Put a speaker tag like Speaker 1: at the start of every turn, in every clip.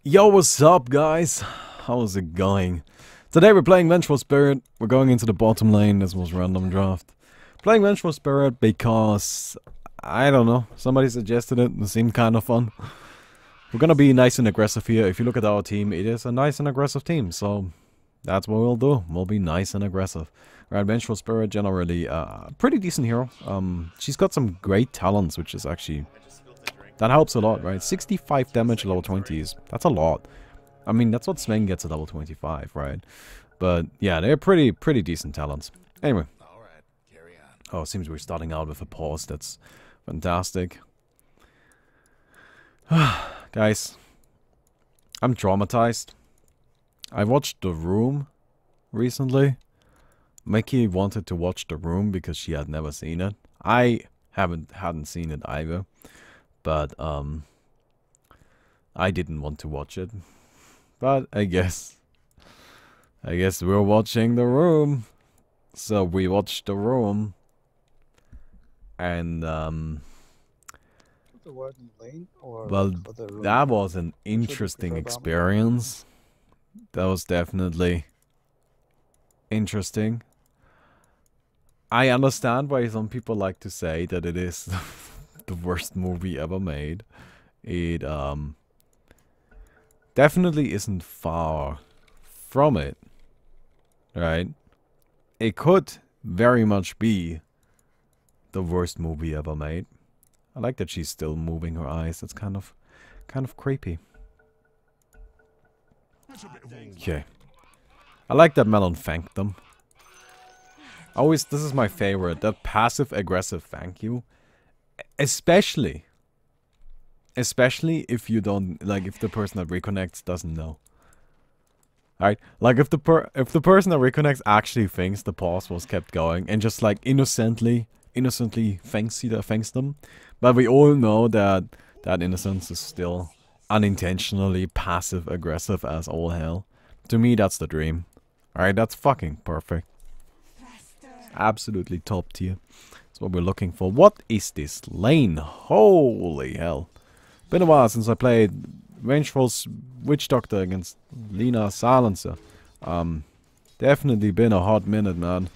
Speaker 1: Yo, what's up, guys? How's it going? Today we're playing Vengeful Spirit. We're going into the bottom lane. This was random draft. Playing Vengeful Spirit because, I don't know, somebody suggested it. It seemed kind of fun. We're gonna be nice and aggressive here. If you look at our team, it is a nice and aggressive team. So, that's what we'll do. We'll be nice and aggressive. Right, Vengeful Spirit, generally, pretty decent hero. She's got some great talents, which is actually... that helps a lot, right? 65 damage level 20s. That's a lot. I mean, that's what Sven gets at level 25, right? But yeah, they're pretty decent talents. Anyway. Oh, it seems we're starting out with a pause. That's fantastic. Guys, I'm traumatized. I watched The Room recently. Mickey wanted to watch The Room because she had never seen it. I hadn't seen it either. But, I didn't want to watch it. But, I guess we're watching The Room. So, we watched The Room. And, well, that was an interesting experience. That was definitely interesting. I understand why some people like to say that it is the worst movie ever made. It definitely isn't far from it, right? It could very much be the worst movie ever made. I like that she's still moving her eyes. That's kind of creepy. Okay. I like that Melon thanked them. This is my favorite, that passive aggressive thank you. Especially if you don't, like, if the person that reconnects doesn't know. Alright? Like, if the person that reconnects actually thinks the pause was kept going and just, like, innocently thanks them. But we all know that that innocence is still unintentionally passive aggressive as all hell. To me, that's the dream. Alright, that's fucking perfect. Absolutely top tier. That's what we're looking for. What is this lane? Holy hell. Been a while since I played Vengeful's Witch Doctor against Lina Silencer. Definitely been a hot minute, man.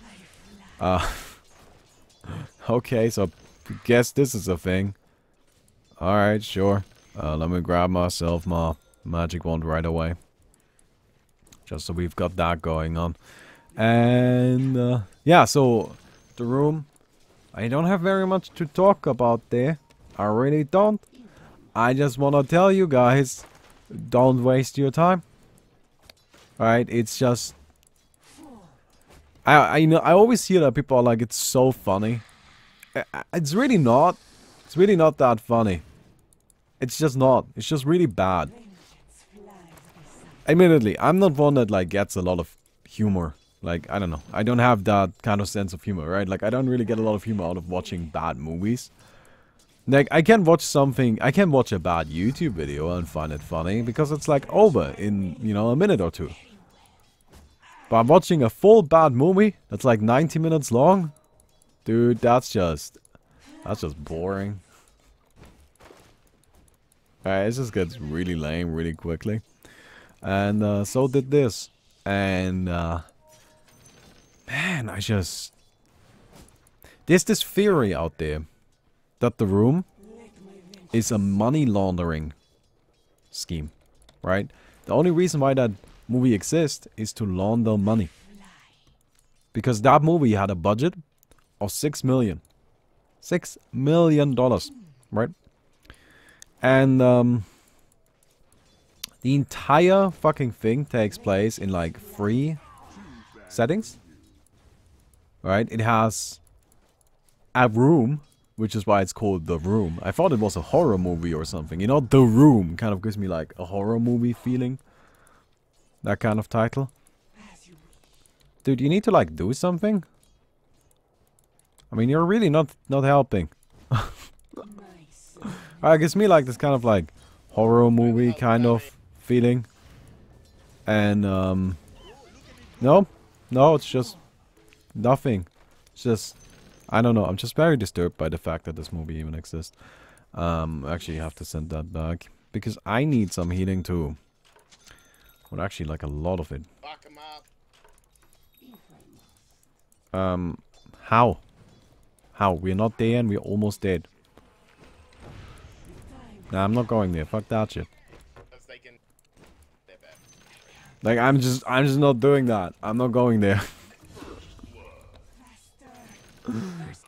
Speaker 1: Okay, so I guess this is a thing. Alright, sure. Let me grab myself my magic wand right away. Just so we've got that going on. And yeah, so The Room. I don't have very much to talk about there. I really don't. I just want to tell you guys, don't waste your time. Alright, it's just... I know, I always hear that people are like, it's so funny. It's really not. It's really not that funny. It's just not. It's just really bad. Admittedly, I'm not one that, like, gets a lot of humor. Like, I don't know. I don't have that kind of sense of humor, right? Like, I don't really get a lot of humor out of watching bad movies. Like, I can watch a bad YouTube video and find it funny because it's, like, over in, you know, a minute or two. But watching a full bad movie that's, like, 90 minutes long? Dude, that's just boring. Alright, it just gets really lame really quickly. And, so did this. And, man, there's this theory out there that The Room is a money laundering scheme, right? The only reason why that movie exists is to launder money. Because that movie had a budget of $6 million. $6 million, right? And, the entire fucking thing takes place in, like, 3 settings. Right? It has a room, which is why it's called The Room. I thought it was a horror movie or something. You know, The Room kind of gives me, like, a horror movie feeling. That kind of title. Dude, you need to, like, do something? I mean, you're really not helping. It gives me, like, this kind of, like, horror movie kind of feeling. And, no, it's just nothing. It's just, I don't know. I'm just very disturbed by the fact that this movie even exists. Actually, you have to send that back because I need some healing too. Or actually like a lot of it.
Speaker 2: Fuck him up.
Speaker 1: How? How? We're not there and we're almost dead. Nah, I'm not going there. Fuck that shit. Like I'm just not doing that. I'm not going there.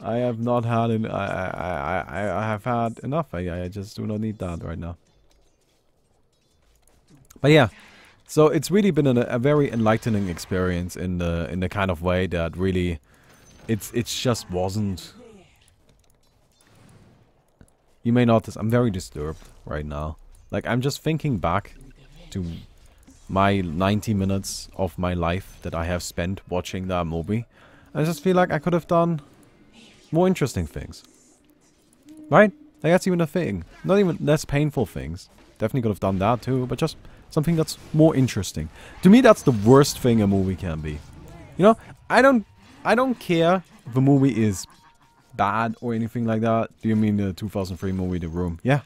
Speaker 1: I have not had an I have had enough. I just do not need that right now. But yeah, so it's really been a very enlightening experience in the kind of way that really it's just wasn't. You may notice I'm very disturbed right now. Like I'm just thinking back to my 90 minutes of my life that I have spent watching that movie. I just feel like I could have done more interesting things. Right? Like that's even a thing. Not even less painful things. Definitely could have done that too, but just something that's more interesting. To me that's the worst thing a movie can be. You know, I don't care if a movie is bad or anything like that. Do you mean the 2003 movie The Room? Yeah,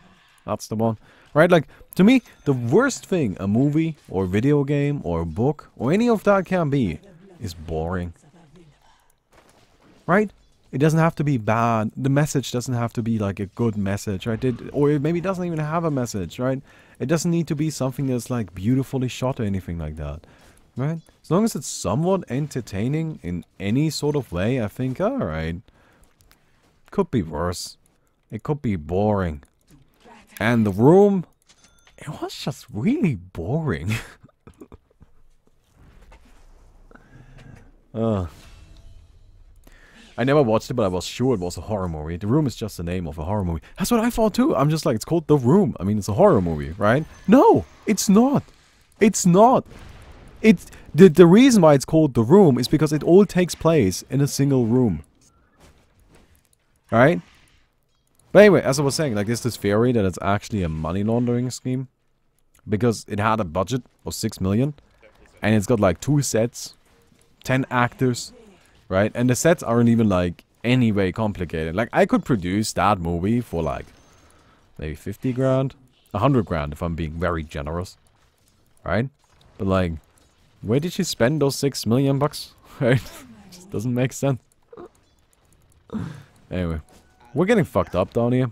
Speaker 1: that's the one. Right? Like, to me, the worst thing a movie or video game or a book or any of that can be is boring. Right? It doesn't have to be bad. The message doesn't have to be like a good message, right? Or it maybe doesn't even have a message, right? It doesn't need to be something that's like beautifully shot or anything like that. Right? As long as it's somewhat entertaining in any sort of way, I think, alright. Could be worse. It could be boring. And The Room, it was just really boring. I never watched it, but I was sure it was a horror movie. The Room is just the name of a horror movie. That's what I thought too. I'm just like, it's called The Room. I mean, it's a horror movie, right? No, it's not. It's not. The reason why it's called The Room is because it all takes place in a single room. Right? But anyway, as I was saying, like there's this theory that it's actually a money laundering scheme. Because it had a budget of 6 million. And it's got like 2 sets, 10 actors, right? And the sets aren't even like any way complicated. Like I could produce that movie for like maybe 50 grand, 100 grand if I'm being very generous. Right? But like, where did she spend those 6 million bucks? Right? Just doesn't make sense. Anyway. We're getting fucked up down here.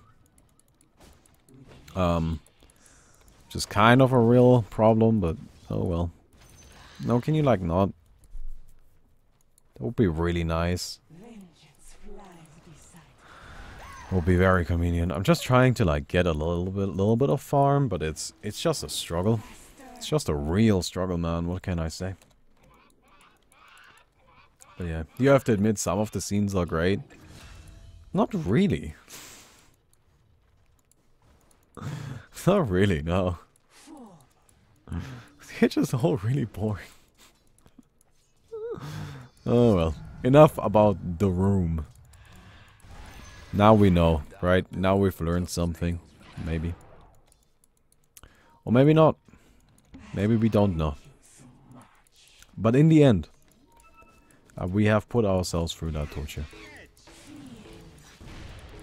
Speaker 1: Just kind of a real problem, but oh well. No, can you like not? That would be really nice. It would be very convenient. I'm just trying to like get a little bit of farm, but it's just a struggle. It's just a real struggle, man. What can I say? But yeah, you have to admit some of the scenes are great. Not really. Not really, no. They're just all really boring. Oh well. Enough about The Room. Now we know, right? Now we've learned something. Maybe. Or maybe not. Maybe we don't know. But in the end, we have put ourselves through that torture.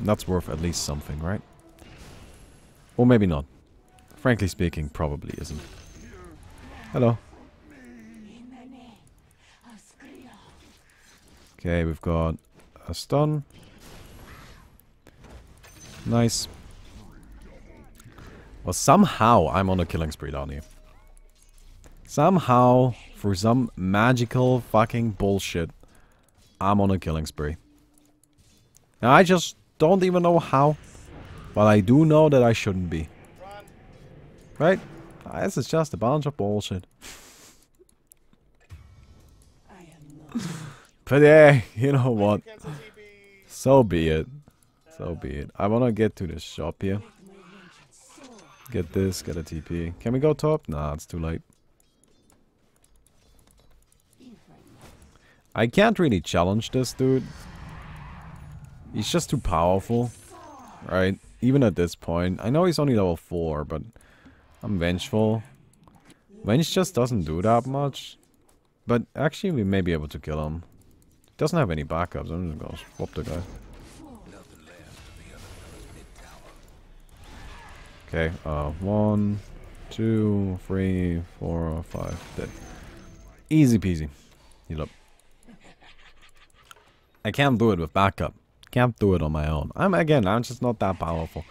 Speaker 1: That's worth at least something, right? Or maybe not. Frankly speaking, probably isn't. Hello. Okay, we've got a stun. Nice. Well, somehow I'm on a killing spree down here. Somehow, for some magical fucking bullshit, I'm on a killing spree. Now, I just don't even know how, but I do know that I shouldn't be. Right? This is just a bunch of bullshit. But yeah, you know what? So be it. So be it. I wanna get to the shop here. Get this, get a TP. Can we go top? Nah, it's too late. I can't really challenge this dude. He's just too powerful. Right? Even at this point. I know he's only level 4, but I'm Vengeful. Venge just doesn't do that much. But actually we may be able to kill him. Doesn't have any backups. I'm just gonna swap the guy. Okay, 1, 2, 3, 4, 5. Dead. Easy peasy. Heal up. I can't do it with backup. Can't do it on my own. I'm just not that powerful.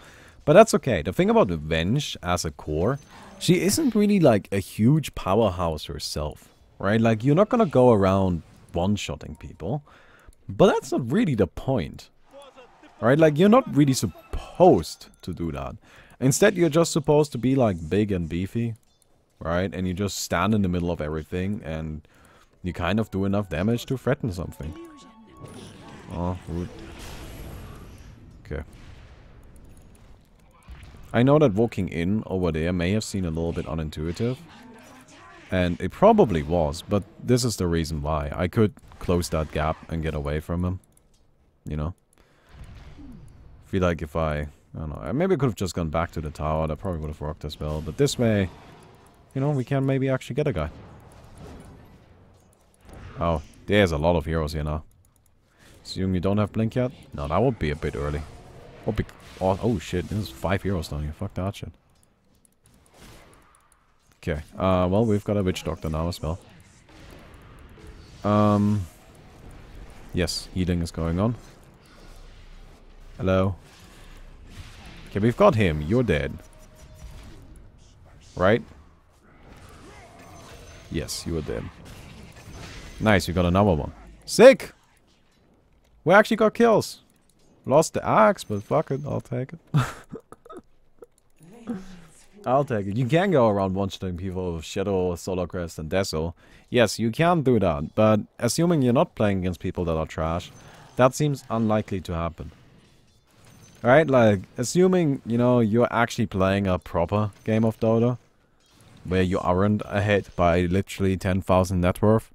Speaker 1: But that's okay. The thing about Venge as a core, she isn't really like a huge powerhouse herself. Right? Like, you're not gonna go around one-shotting people. But that's not really the point. Right? Like, you're not really supposed to do that. Instead, you're just supposed to be like big and beefy. Right? And you just stand in the middle of everything and you kind of do enough damage to threaten something. Oh, rude. Okay. I know that walking in over there may have seemed a little bit unintuitive. And it probably was, but this is the reason why. I could close that gap and get away from him. You know? Feel like if I don't know. Maybe I could have just gone back to the tower. That probably would have worked as well. But this way, you know, we can maybe actually get a guy. Oh, there's a lot of heroes here now. Assume you don't have blink yet? No, that would be a bit early. Would be, oh shit, there's 5 heroes down here. Fuck that shit. Okay, well, we've got a witch doctor now as well. Yes, healing is going on. Hello. Okay, we've got him. You're dead. Right? Yes, you are dead. Nice, we got another one. Sick! We actually got kills. Lost the axe, but fuck it, I'll take it. I'll take it. You can go around one-shotting people with Shadow, Solar Crest, and Deso. Yes, you can do that, but assuming you're not playing against people that are trash, that seems unlikely to happen. Right? Like, assuming, you know, you're actually playing a proper game of Dota, where you aren't ahead by literally 10,000 net worth,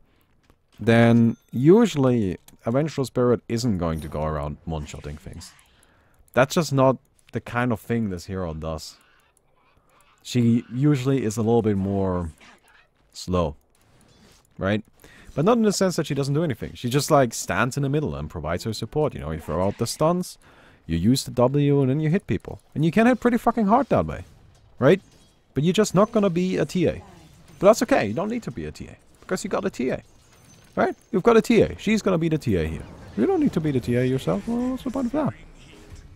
Speaker 1: then usually a Vengeful Spirit isn't going to go around one-shotting things. That's just not the kind of thing this hero does. She usually is a little bit more slow, right? But not in the sense that she doesn't do anything. She just like stands in the middle and provides her support. You know, you throw out the stuns, you use the W, and then you hit people. And you can hit pretty fucking hard that way, right? But you're just not gonna be a TA. But that's okay, you don't need to be a TA, because you got a TA. Right? You've got a TA. She's gonna be the TA here. You don't need to be the TA yourself. Well, what's the point of that?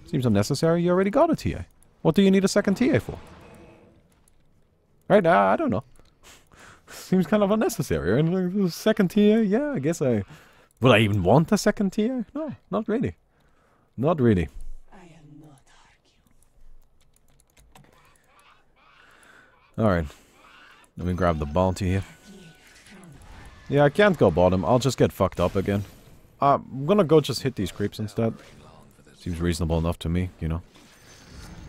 Speaker 1: Seems unnecessary. You already got a TA. What do you need a second TA for? Right? I don't know. Seems kind of unnecessary. And like, second TA? Yeah, I guess I... Would I even want a second TA? No, not really. Not really. Alright. Let me grab the bounty here. Yeah, I can't go bottom. I'll just get fucked up again. I'm gonna go just hit these creeps instead. Seems reasonable enough to me, you know.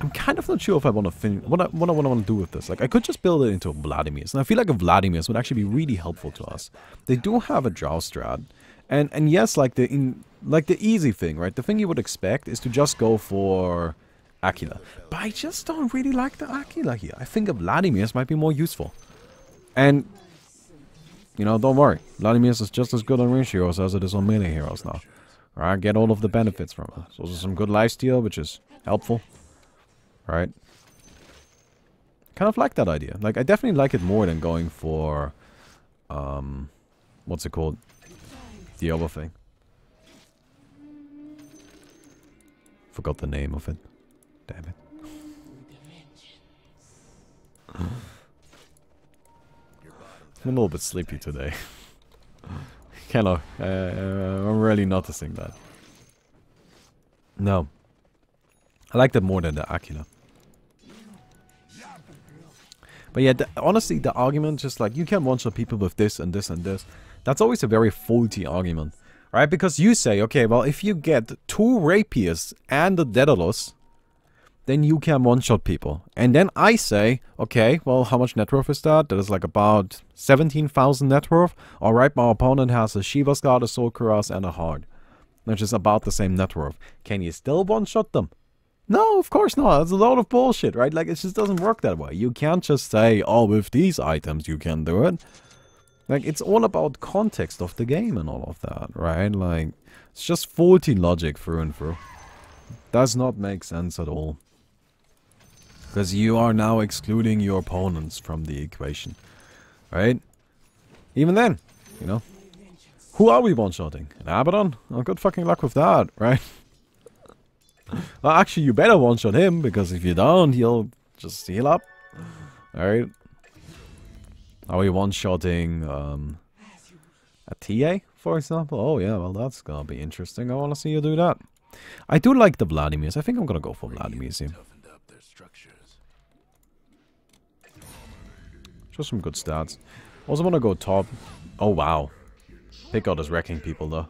Speaker 1: I'm kind of not sure if I want to finish... What I want to do with this. Like, I could just build it into a Vladimir's. And I feel like a Vladimir's would actually be really helpful to us. They do have a Drow strat. And yes, like the easy thing, right? The thing you would expect is to just go for Aquila. But I just don't really like the Aquila here. I think a Vladimir's might be more useful. And... you know, don't worry. Vladimir is just as good on range heroes as it is on melee heroes now. Alright, get all of the benefits from it. So there's some good lifesteal, which is helpful. Right? Kind of like that idea. Like, I definitely like it more than going for... what's it called? The other thing. Forgot the name of it. Damn it. I'm a little bit sleepy today. Kinda, I'm really noticing that. No. I like that more than the Aquila. But yeah, honestly, the argument just like, you can one-shot people with this and this and this. That's always a very faulty argument. Right? Because you say, okay, well, if you get 2 Rapiers and a Daedalus, then you can one-shot people. And then I say, okay, well, how much net worth is that? That is like about 17,000 net worth. Alright, my opponent has a Shiva's Guard, a Soul Cuirass, and a Heart. Which is about the same net worth. Can you still one-shot them? No, of course not. It's a load of bullshit, right? Like, it just doesn't work that way. You can't just say, oh, with these items you can do it. Like, it's all about context of the game and all of that, right? Like, it's just faulty logic through and through. Does not make sense at all. Because you are now excluding your opponents from the equation. Right? Even then, you know. Who are we one-shotting? An Abaddon? Oh, good fucking luck with that, right? Well, actually, you better one-shot him, because if you don't, he'll just heal up. Alright. Are we one-shotting a TA, for example? Oh, yeah, well, that's gonna be interesting. I want to see you do that. I do like the Vladimirs. I think I'm gonna go for Vladimirs here. Just some good stats. Also want to go top. Oh, wow. Pickout is wrecking people, though.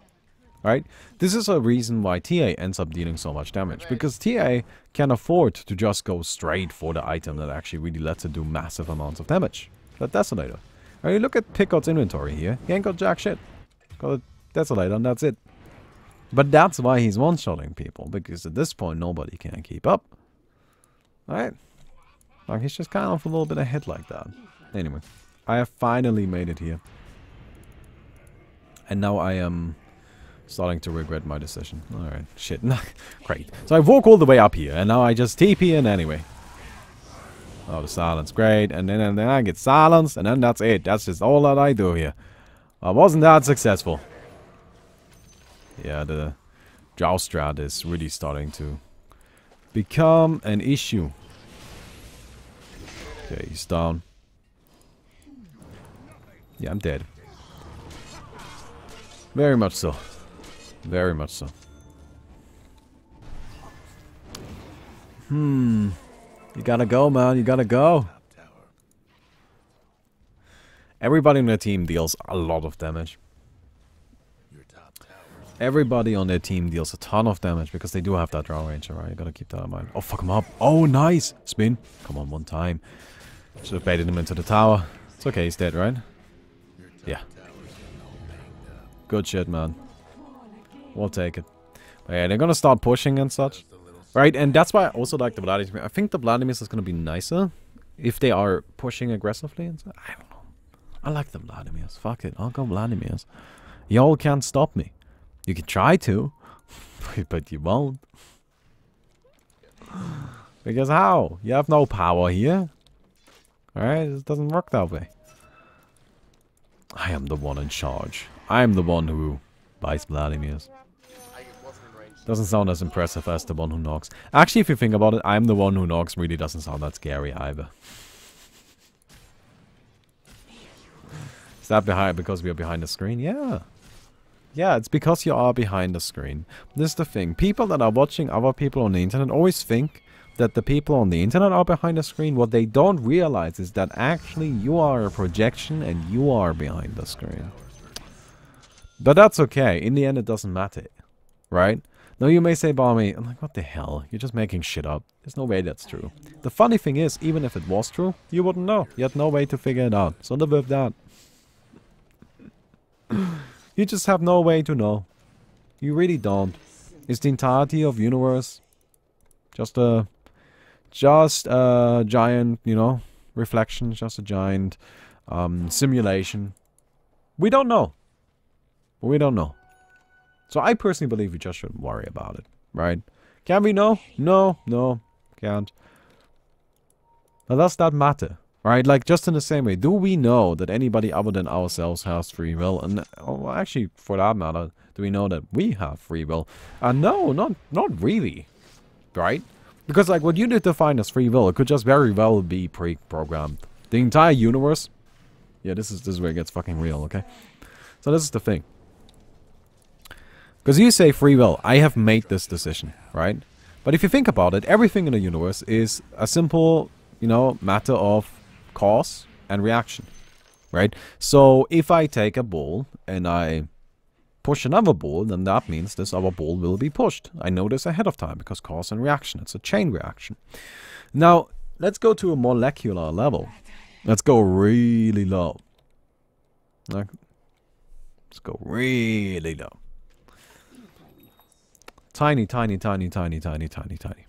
Speaker 1: Right? This is a reason why TA ends up dealing so much damage. Because TA can afford to just go straight for the item that actually really lets it do massive amounts of damage. That Desolator. Now you look at Pickout's inventory here. He ain't got jack shit. Got a Desolator and that's it. But that's why he's one-shotting people. Because at this point, nobody can keep up. Right? Like, he's just kind of a little bit ahead like that. Anyway. I have finally made it here. And now I am starting to regret my decision. Alright, shit. Great. So I walk all the way up here, and now I just TP in anyway. Oh, the silence. Great. And then I get silenced, and then that's it. That's just all that I do here. I wasn't that successful. Yeah, the Joust strat is really starting to become an issue. Okay, he's down. Yeah, I'm dead. Very much so. Very much so. You gotta go, man. You gotta go. Everybody on their team deals a lot of damage. Everybody on their team deals a ton of damage because they do have that draw range, alright? You gotta keep that in mind. Oh, fuck him up. Oh, nice. Spin. Come on, one time. Should have baited him into the tower. It's okay, he's dead, right? Yeah. Good shit, man. We'll take it. But yeah, they're gonna start pushing and such. Right, and that's why I also like the Vladimir. I think the Vladimirs is gonna be nicer if they are pushing aggressively and stuff. I don't know. I like the Vladimirs. Fuck it. I'll go Vladimirs. Y'all can't stop me. You can try to, but you won't. Because how? You have no power here. Alright, it doesn't work that way. I am the one in charge. I am the one who buys Vladimirs. Doesn't sound as impressive as the one who knocks. Actually, if you think about it, I'm the one who knocks really doesn't sound that scary either. Is that behind because we are behind the screen? Yeah. Yeah, it's because you are behind the screen. This is the thing. People that are watching other people on the internet always think that the people on the internet are behind the screen. What they don't realize is that actually you are a projection and you are behind the screen. But that's okay. In the end, it doesn't matter. Right? Now you may say, Baumi, I'm like, what the hell? You're just making shit up. There's no way that's true. The funny thing is, even if it was true, you wouldn't know. You had no way to figure it out. So live with that. You just have no way to know. You really don't. Is the entirety of universe just a giant, you know, reflection, just a giant simulation? We don't know. We don't know. So I personally believe we just shouldn't worry about it, right? Can we know? No, can't. But does that matter? Right, like just in the same way, do we know that anybody other than ourselves has free will? And well, actually, for that matter, do we know that we have free will? No, not really, right? Because like what you define as free will, it could just very well be pre-programmed. The entire universe. Yeah, this is where it gets fucking real, okay? So this is the thing. Because you say free will, I have made this decision, right? But if you think about it, everything in the universe is a simple, you know, matter of cause and reaction, right? So if I take a ball and I push another ball, then that means this other ball will be pushed. I know this ahead of time because cause and reaction. It's a chain reaction. Now, let's go to a molecular level. Let's go really low. Let's go really low. Tiny, tiny, tiny, tiny, tiny, tiny, tiny.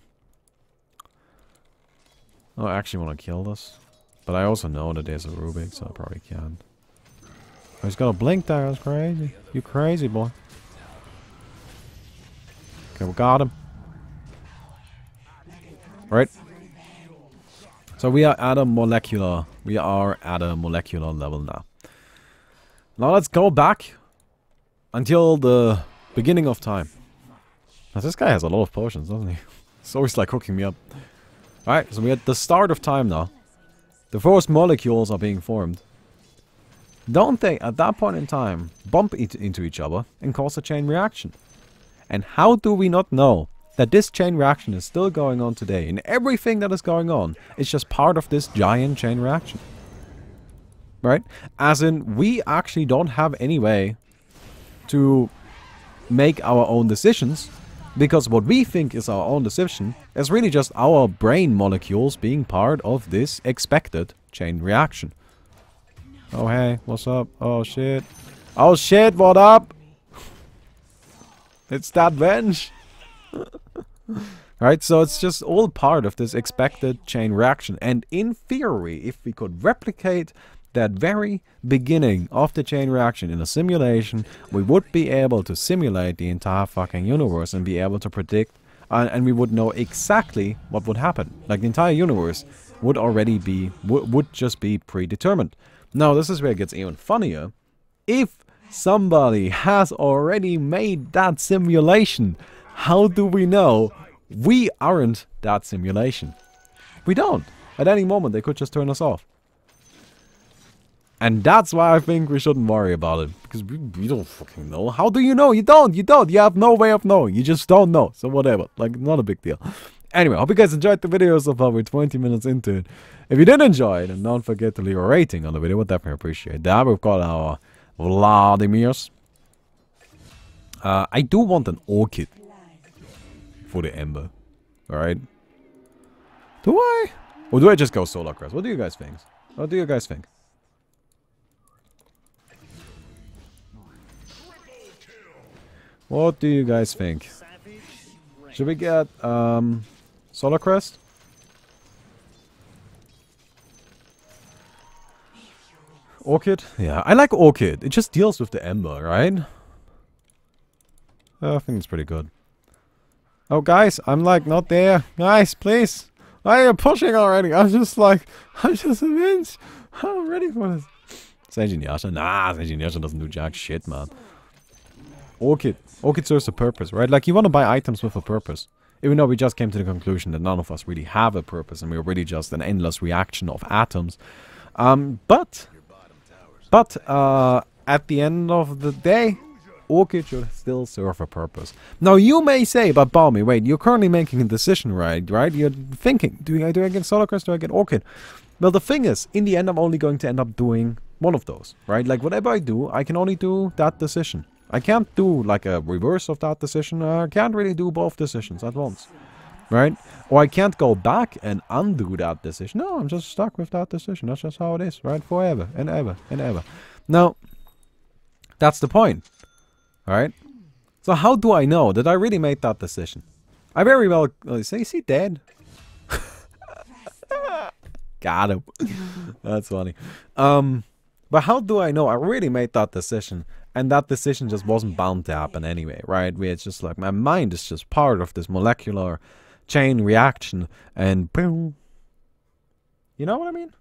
Speaker 1: Oh, I actually want to kill this. But I also know that there's a Rubik, so I probably can't. Oh, he's got a blink there. That's crazy. You crazy, boy. Okay, we got him. Right. So we are at a molecular level now. Now let's go back until the beginning of time. Now this guy has a lot of potions, doesn't he? He's always like hooking me up. Alright, so we're at the start of time now. The first molecules are being formed. Don't they, at that point in time, bump into each other and cause a chain reaction? And how do we not know that this chain reaction is still going on today? And everything that is going on is just part of this giant chain reaction. Right? As in, we actually don't have any way to make our own decisions. Because what we think is our own decision is really just our brain molecules being part of this expected chain reaction. Oh hey, what's up? Oh shit. Oh shit, what up? It's that Venge. Right, so it's just all part of this expected chain reaction. And in theory, if we could replicate that very beginning of the chain reaction in a simulation, we would be able to simulate the entire fucking universe and be able to predict, and we would know exactly what would happen. Like the entire universe would already be, would just be predetermined. Now this is where it gets even funnier. If somebody has already made that simulation, how do we know we aren't that simulation? We don't. At any moment they could just turn us off. And that's why I think we shouldn't worry about it. Because we don't fucking know. How do you know? You don't. You have no way of knowing. You just don't know. So whatever. Like, not a big deal. Anyway, I hope you guys enjoyed the video so far. We're 20 minutes into it. If you did enjoy it, and don't forget to leave a rating on the video. We'd definitely appreciate that. We've got our Vladimirs. I do want an orchid for the Ember. Alright. Do I? Or do I just go Solar Crest? What do you guys think? What do you guys think? What do you guys think? Should we get Solar Crest? Orchid? Yeah, I like Orchid. It just deals with the Ember, right? I think it's pretty good. Oh guys, I'm like not there. Guys, please. Why are you pushing already? I'm just an inch. I'm ready for this. Seijin Yasha? Nah, Seijin Yasha doesn't do jack shit, man. Orchid. Orchid serves a purpose, right? Like, you want to buy items with a purpose. Even though we just came to the conclusion that none of us really have a purpose and we're really just an endless reaction of atoms. But at the end of the day, Orchid should still serve a purpose. Now, you may say, but Baumi, wait, you're currently making a decision, right? You're thinking, do I get Solar Crest, do I get Orchid? Well, the thing is, in the end, I'm only going to end up doing one of those, right? Like, whatever I do, I can only do that decision. I can't do like a reverse of that decision. I can't really do both decisions at once, right? Or I can't go back and undo that decision. No, I'm just stuck with that decision. That's just how it is, right? Forever and ever and ever. Now, that's the point, right? So how do I know that I really made that decision? I very well... is he dead? Got him. That's funny. But how do I know I really made that decision? And that decision just wasn't bound to happen anyway, right? Where it's just like, my mind is just part of this molecular chain reaction, and boom. You know what I mean?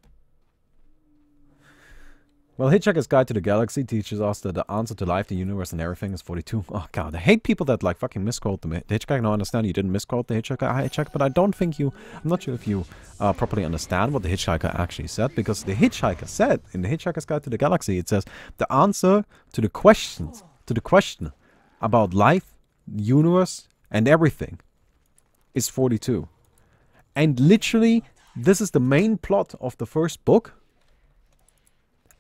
Speaker 1: Well, Hitchhiker's Guide to the Galaxy teaches us that the answer to life, the universe, and everything is 42. Oh god, I hate people that like fucking misquote the Hitchhiker. No, I understand you didn't misquote the Hitchhiker, but I don't think you... I'm not sure if you properly understand what the Hitchhiker actually said, because the Hitchhiker said, in the Hitchhiker's Guide to the Galaxy, it says, the answer to the question about life, universe, and everything is 42. And literally, this is the main plot of the first book.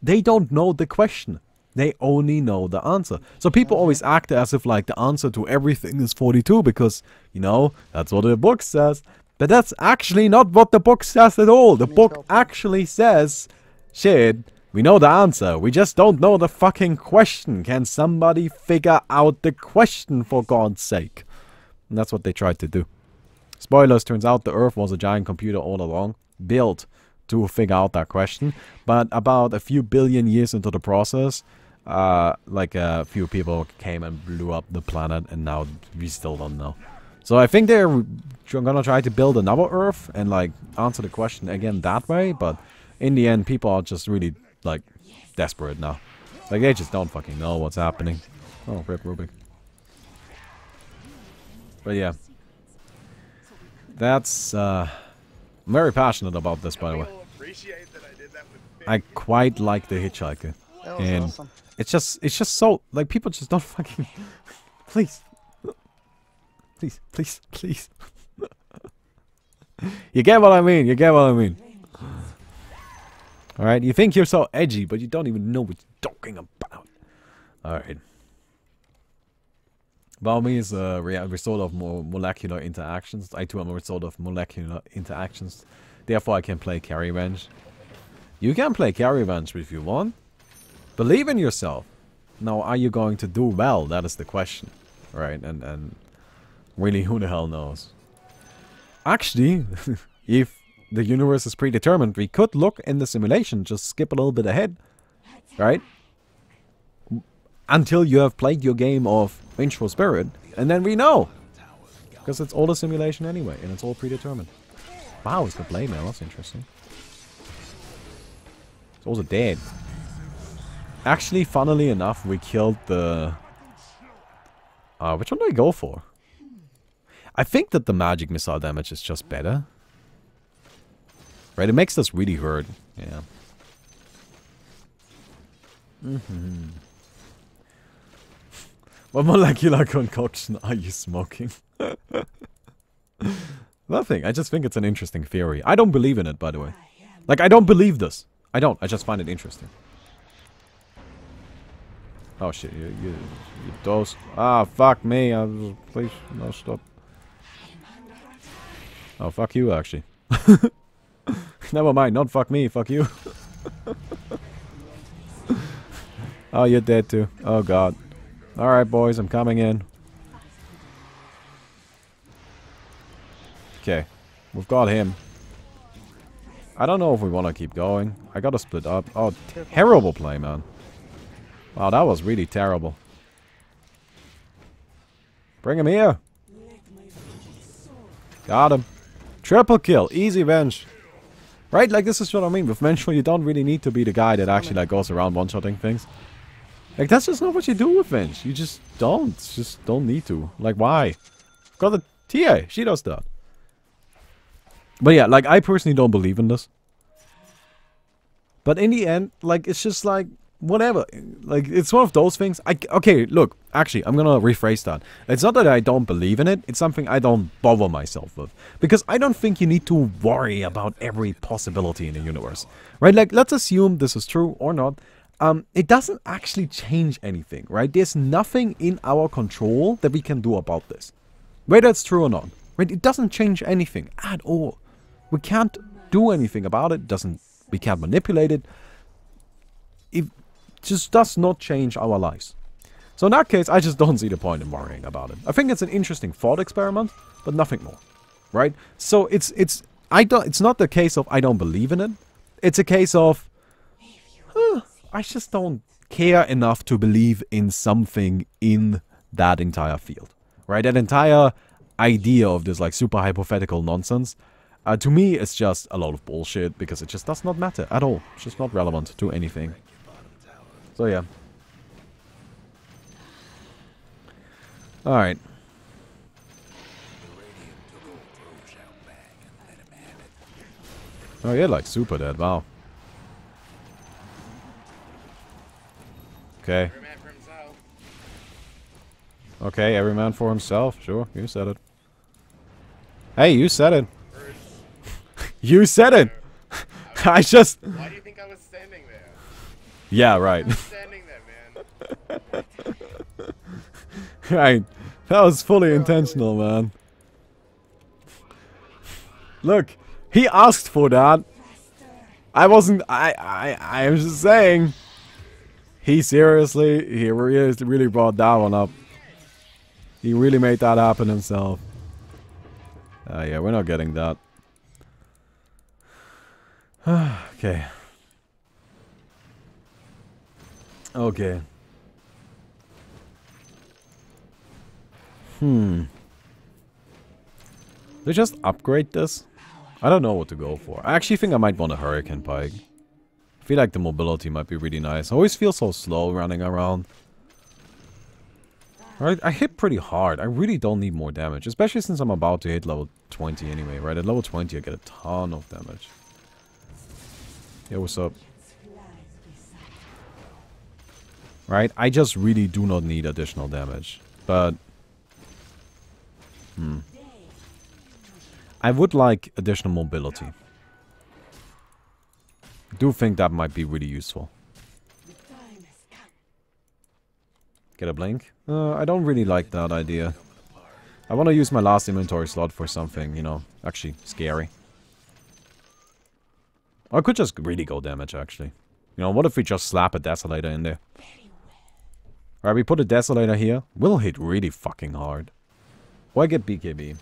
Speaker 1: They don't know the question. They only know the answer. So people always act as if like the answer to everything is 42 because, you know, that's what the book says. But that's actually not what the book says at all. The book actually says, shit, we know the answer. We just don't know the fucking question. Can somebody figure out the question, for God's sake? And that's what they tried to do. Spoilers, turns out the Earth was a giant computer all along, built to figure out that question, but about a few billion years into the process, like a few people came and blew up the planet, and now we still don't know. So I think they're gonna try to build another Earth and like answer the question again that way, but in the end people are just really like desperate now. Like they just don't fucking know what's happening. Oh, rip Rubik. But yeah. That's I'm very passionate about this, by the way. I quite like the Hitchhiker. And
Speaker 2: awesome.
Speaker 1: it's just so like people just don't fucking please. Please, please, please. You get what I mean, you get what I mean. Alright, you think you're so edgy, but you don't even know what you're talking about. Alright. Baumi is a result of molecular interactions. I too am a result of molecular interactions. Therefore I can play carry range. You can play carry range if you want. Believe in yourself. Now, are you going to do well? That is the question. Right, and really, who the hell knows? Actually, if the universe is predetermined, we could look in the simulation, just skip a little bit ahead, right? Until you have played your game of Vengeful Spirit, and then we know. Because it's all a simulation anyway, and it's all predetermined. Wow, it's the blade now, that's interesting. It's also dead. Actually, funnily enough, we killed the... which one do I go for? I think that the magic missile damage is just better. Right, it makes us really hurt. Yeah. What molecular concoction are you smoking? Nothing. I just think it's an interesting theory. I don't believe in it, by the way. Like, I don't believe this. I don't. I just find it interesting. Oh shit, you dosed. Ah, fuck me. Please, no, stop. Oh, fuck you, actually. Never mind, not fuck me, fuck you. Oh, you're dead too. Oh, God. Alright, boys, I'm coming in. Okay, we've got him. I don't know if we want to keep going. I gotta split up. Oh, terrible play, man. Wow, that was really terrible. Bring him here. Got him. Triple kill. Easy venge. Right? Like, this is what I mean. With Vengeful, you don't really need to be the guy that actually, like, goes around one-shotting things. Like, that's just not what you do with Venge. You just don't. Just don't need to. Like, why? Got the TA. She does that. But yeah, like, I personally don't believe in this. But in the end, like, it's just like... whatever. Like, it's one of those things. Okay, look. Actually, I'm gonna rephrase that. It's not that I don't believe in it. It's something I don't bother myself with. Because I don't think you need to worry about every possibility in the universe. Right? Like, let's assume this is true or not. It doesn't actually change anything, right? There's nothing in our control that we can do about this. Whether it's true or not. Right? It doesn't change anything at all. We can't do anything about it. We can't manipulate it. It just does not change our lives. So in that case, I just don't see the point in worrying about it. I think it's an interesting thought experiment, but nothing more. Right? So it's not the case of I don't believe in it. It's a case of I just don't care enough to believe in something in that entire field. Right? That entire idea of this like super hypothetical nonsense, to me, it's just a lot of bullshit because it just does not matter at all. It's just not relevant to anything. So yeah. Alright. Oh, you're like super dead, wow. Okay. Okay, every man for himself. Sure, you said it. Hey, you said it. You said it! I just...
Speaker 3: Why do you think I was standing there?
Speaker 1: Yeah, right.
Speaker 3: I was standing there, man.
Speaker 1: Right. That was fully intentional, man. Look, he asked for that. I wasn't... I was just saying. He really brought that one up. He really made that happen himself. Yeah, we're not getting that. Okay. Okay. They just upgrade this? I don't know what to go for. I actually think I might want a Hurricane Pike. I feel like the mobility might be really nice. I always feel so slow running around. Alright, I hit pretty hard. I really don't need more damage. Especially since I'm about to hit level 20 anyway, right? At level 20 I get a ton of damage. Yeah, what's up? Right, I just really do not need additional damage. But... I would like additional mobility. I do think that might be really useful. Get a blink? I don't really like that idea. I want to use my last inventory slot for something, you know, actually scary. Or I could just really go damage, actually. You know, what if we just slap a Desolator in there? Alright, we put a Desolator here. We'll hit really fucking hard. Or I get BKB.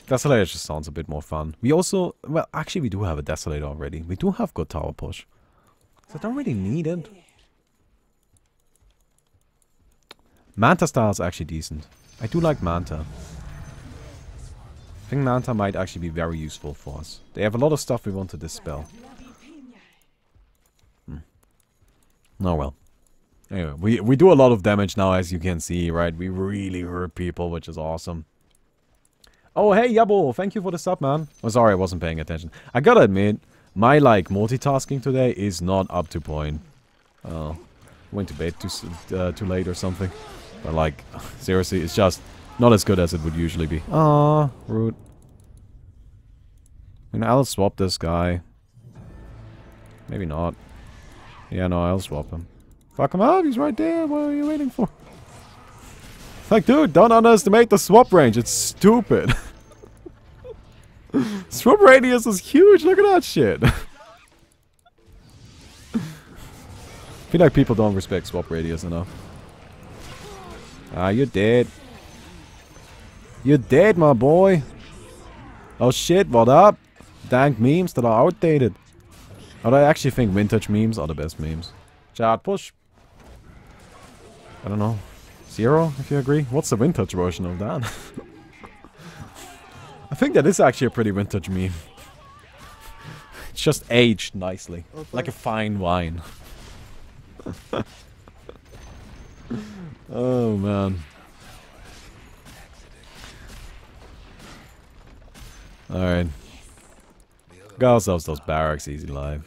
Speaker 1: Desolator just sounds a bit more fun. We also... Well, actually we do have a Desolator already. We do have good tower push. So I don't really need it. Manta Star is actually decent. I do like Manta. I think Manta might actually be very useful for us. They have a lot of stuff we want to dispel. Oh well. Anyway, we do a lot of damage now, as you can see, right? We really hurt people, which is awesome. Oh, hey, Yabo! Thank you for the sub, man. Oh, sorry, I wasn't paying attention. I gotta admit, my, like, multitasking today is not up to point. Oh, went to bed too late or something. But, like, seriously, it's just not as good as it would usually be. Ah, rude. I mean, I'll swap this guy. Maybe not. Yeah, no, I'll swap him. Fuck him up, he's right there. What are you waiting for? Like, dude, don't underestimate the swap range. It's stupid. Swap radius is huge. Look at that shit. I feel like people don't respect swap radius enough. Ah, you're dead. You're dead, my boy. Oh shit, what up? Dank memes that are outdated. But I actually think vintage memes are the best memes. Chat push. I don't know. 0, if you agree. What's the vintage version of that? I think that is actually a pretty vintage meme. It's just aged nicely. Okay. Like a fine wine. Oh, man. Alright. Got ourselves those barracks, easy life.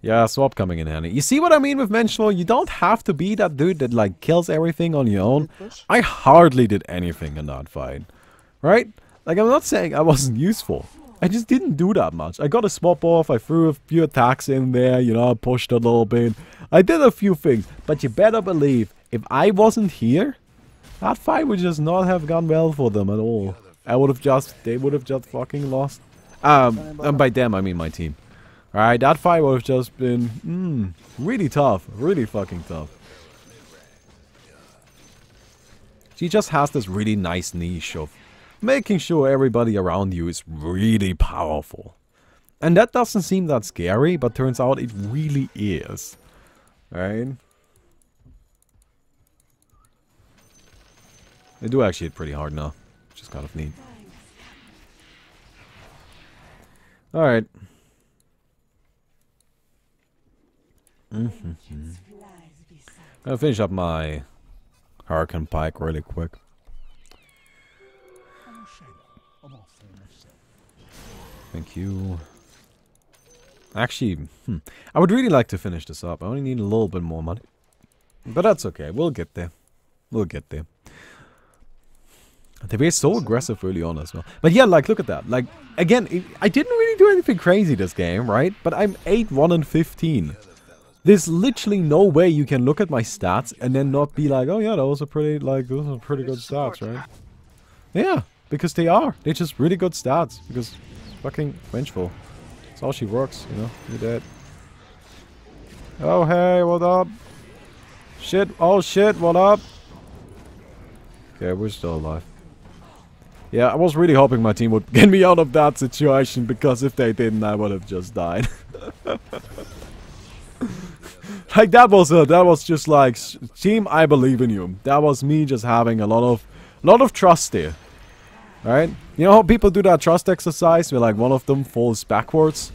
Speaker 1: Yeah, swap coming in handy. You see what I mean with Vengeful? You don't have to be that dude that, like, kills everything on your own. I hardly did anything in that fight. Right? Like, I'm not saying I wasn't useful. I just didn't do that much. I got a swap off, I threw a few attacks in there, you know, I pushed a little bit. I did a few things. But you better believe, if I wasn't here, that fight would just not have gone well for them at all. They would have just fucking lost. And by them, I mean my team. Alright, that fight would have just been, really tough. Really fucking tough. She just has this really nice niche of making sure everybody around you is really powerful. And that doesn't seem that scary, but turns out it really is. Right? They do actually hit pretty hard now, which is kind of neat. Alright. I'll finish up my Hurricane Pike really quick. Thank you. Actually, I would really like to finish this up. I only need a little bit more money. But that's okay. We'll get there. We'll get there. They were so aggressive early on as well. But yeah, like, look at that. Like, again, I didn't really do anything crazy this game, right? But I'm 8-1-15. There's literally no way you can look at my stats and then not be like, oh yeah, that was a pretty, like, those are pretty good stats, right? Yeah, because they are. They're just really good stats. Because fucking Vengeful. That's how she works, you know? You're dead. Oh, hey, what up? Shit, oh shit, what up? Okay, we're still alive. Yeah, I was really hoping my team would get me out of that situation, because if they didn't, I would have just died. Like that was just like, team, I believe in you. That was me just having a lot of trust there. Alright? You know how people do that trust exercise where like one of them falls backwards?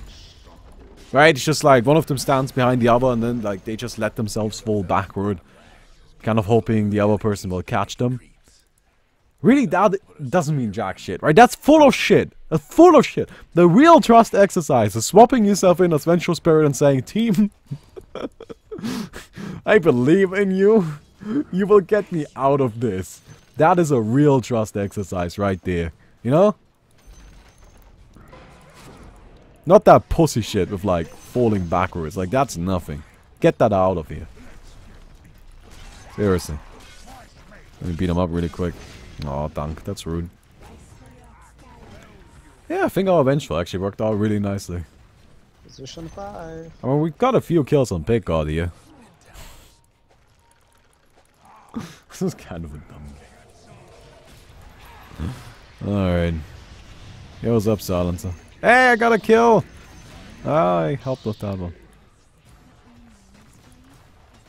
Speaker 1: Right? It's just like one of them stands behind the other and then like they just let themselves fall backward. Kind of hoping the other person will catch them. Really, that doesn't mean jack shit, right? That's full of shit. That's full of shit. The real trust exercise is swapping yourself in as Vengeful Spirit and saying, team, I believe in you. You will get me out of this. That is a real trust exercise right there. You know? Not that pussy shit with like falling backwards. Like that's nothing. Get that out of here. Seriously. Let me beat him up really quick. Oh, dunk. That's rude. Yeah, I think our Vengeful actually worked out really nicely.
Speaker 2: Position 5.
Speaker 1: I mean, we got a few kills on Pickguard here. This is kind of a dumb game. Alright. Yo, what's up, Silencer? Hey, I got a kill! I helped with that one.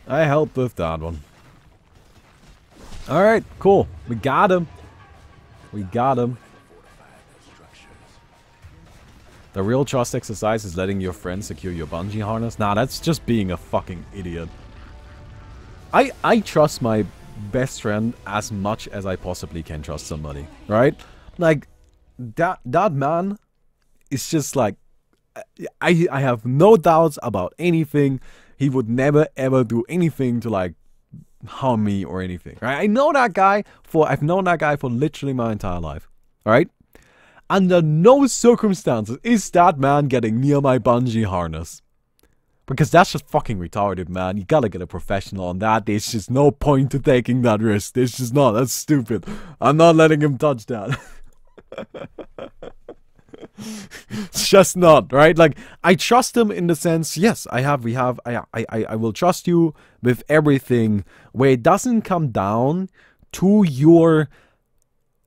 Speaker 1: I helped with that one. Alright, cool. We got him. We got him. The real trust exercise is letting your friend secure your bungee harness. Nah, that's just being a fucking idiot. I trust my best friend as much as I possibly can trust somebody, right? Like, that man is just like, I have no doubts about anything. He would never ever do anything to like harm me or anything, right? I've known that guy for literally my entire life, alright? Under no circumstances is that man getting near my bungee harness. Because that's just fucking retarded, man. You gotta get a professional on that. There's just no point to taking that risk. There's just not. That's stupid. I'm not letting him touch that. It's just not, right? Like, I trust him in the sense, yes, I will trust you with everything where it doesn't come down to your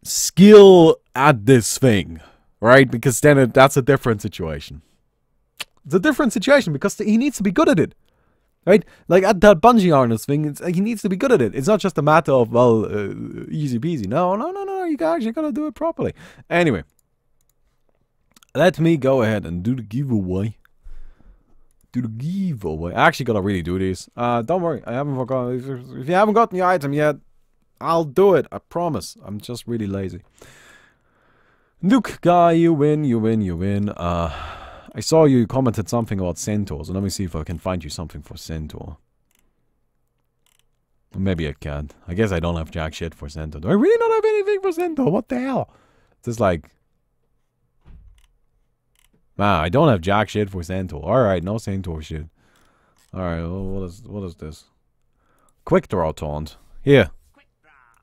Speaker 1: skill at this thing, right? Because then that's a different situation. It's a different situation because he needs to be good at it, right? Like at that bungee harness thing, he needs to be good at it. It's not just a matter of, well, easy peasy. No, you actually gotta do it properly. Anyway, let me go ahead and do the giveaway. I actually gotta really do this. Don't worry, I haven't forgotten. If you haven't gotten the item yet, I'll do it. I promise. I'm just really lazy. Nuke guy, you win. I saw you commented something about Centaur, so let me see if I can find you something for Centaur. Or maybe I can't. I guess I don't have jack shit for Centaur. Do I really not have anything for Centaur? What the hell? It's like... Nah, I don't have jack shit for Centaur. Alright, no Centaur shit. Alright, well, what is this? Quick draw taunt. Here.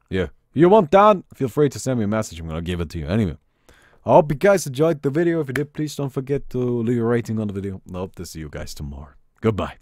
Speaker 1: Yeah. You want that? Feel free to send me a message. I'm gonna give it to you. Anyway. I hope you guys enjoyed the video. If you did, please don't forget to leave a rating on the video. I hope to see you guys tomorrow. Goodbye.